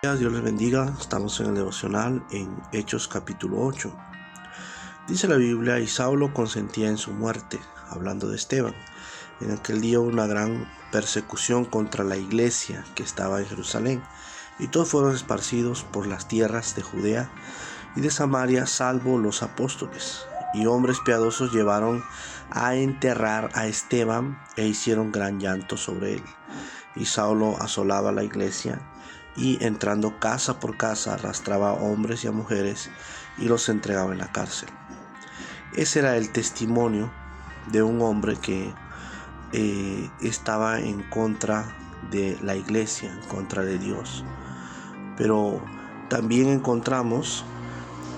Dios les bendiga. Estamos en el devocional en Hechos capítulo 8. Dice la Biblia: y Saulo consentía en su muerte, hablando de Esteban. En aquel día hubo una gran persecución contra la iglesia que estaba en Jerusalén, y todos fueron esparcidos por las tierras de Judea y de Samaria, salvo los apóstoles. Y hombres piadosos llevaron a enterrar a Esteban e hicieron gran llanto sobre él. Y Saulo asolaba la iglesia y, entrando casa por casa, arrastraba a hombres y a mujeres y los entregaba en la cárcel. Ese era el testimonio de un hombre que estaba en contra de la iglesia, en contra de Dios. Pero también encontramos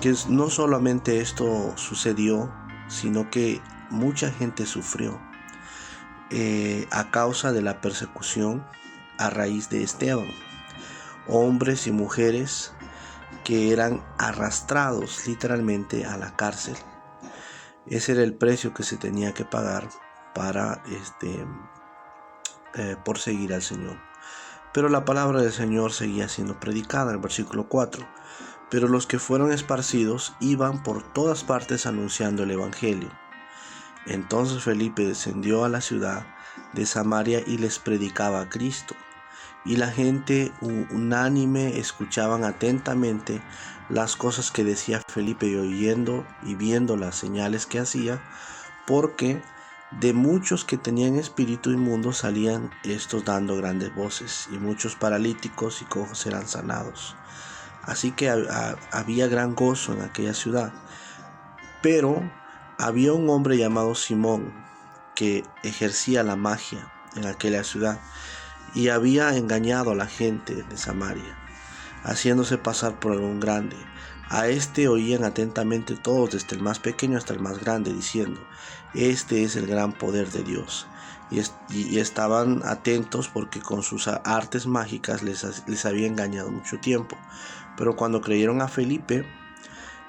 que no solamente esto sucedió, sino que mucha gente sufrió a causa de la persecución a raíz de Esteban. Hombres y mujeres que eran arrastrados literalmente a la cárcel. Ese era el precio que se tenía que pagar para por seguir al Señor. Pero la palabra del Señor seguía siendo predicada. En el versículo 4: pero los que fueron esparcidos iban por todas partes anunciando el evangelio. Entonces Felipe descendió a la ciudad de Samaria y les predicaba a Cristo. Y la gente unánime escuchaban atentamente las cosas que decía Felipe, y oyendo y viendo las señales que hacía, porque de muchos que tenían espíritu inmundo salían estos dando grandes voces, y muchos paralíticos y cojos eran sanados. Así que había gran gozo en aquella ciudad. Pero había un hombre llamado Simón que ejercía la magia en aquella ciudad y había engañado a la gente de Samaria, haciéndose pasar por algún grande. A este oían atentamente todos, desde el más pequeño hasta el más grande, diciendo: este es el gran poder de Dios. Y estaban atentos porque con sus artes mágicas les había engañado mucho tiempo. Pero cuando creyeron a Felipe,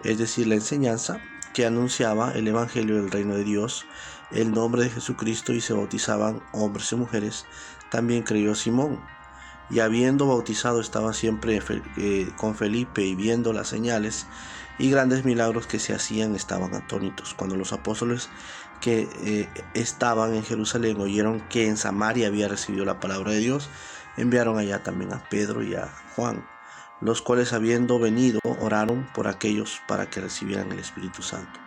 es decir, la enseñanza que anunciaba el evangelio del reino de Dios, el nombre de Jesucristo, y se bautizaban hombres y mujeres, también creyó Simón. Y habiendo bautizado estaba siempre con Felipe, y viendo las señales y grandes milagros que se hacían, estaban atónitos. Cuando los apóstoles que estaban en Jerusalén oyeron que en Samaria había recibido la palabra de Dios, enviaron allá también a Pedro y a Juan, los cuales, habiendo venido, oraron por aquellos para que recibieran el Espíritu Santo,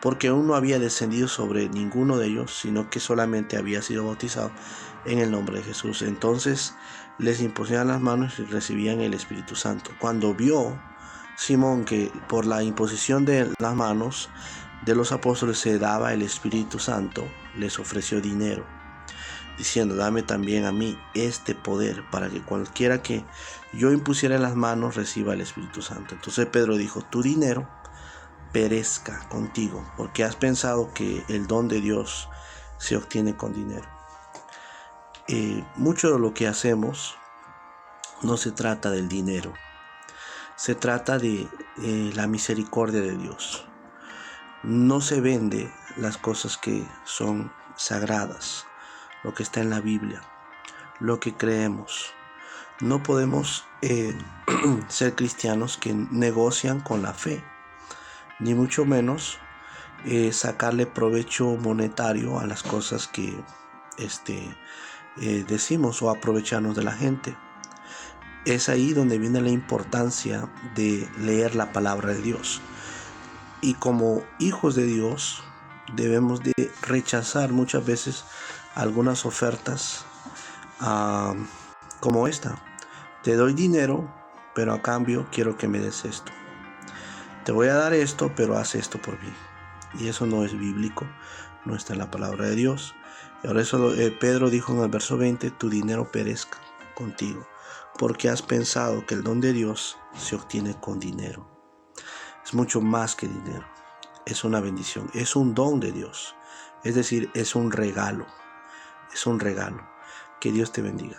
porque aún no había descendido sobre ninguno de ellos, sino que solamente había sido bautizado en el nombre de Jesús. Entonces les imponían las manos y recibían el Espíritu Santo. Cuando vio Simón que por la imposición de las manos de los apóstoles se daba el Espíritu Santo, les ofreció dinero, diciendo: dame también a mí este poder, para que cualquiera que yo impusiera en las manos reciba el Espíritu Santo. Entonces Pedro dijo: tu dinero perezca contigo, porque has pensado que el don de Dios se obtiene con dinero. Mucho de lo que hacemos no se trata del dinero, se trata de la misericordia de Dios. No se vende las cosas que son sagradas, lo que está en la Biblia, lo que creemos. No podemos ser cristianos que negocian con la fe, ni mucho menos sacarle provecho monetario a las cosas que decimos, o aprovecharnos de la gente. Es ahí donde viene la importancia de leer la palabra de Dios. Y como hijos de Dios debemos de rechazar muchas veces algunas ofertas como esta: te doy dinero, pero a cambio quiero que me des esto. Te voy a dar esto, pero haz esto por mí. Y eso no es bíblico, no está en la palabra de Dios. Y ahora eso Pedro dijo en el verso 20: tu dinero perezca contigo, porque has pensado que el don de Dios se obtiene con dinero. Es mucho más que dinero, es una bendición, es un don de Dios, es decir, es un regalo, Que Dios te bendiga.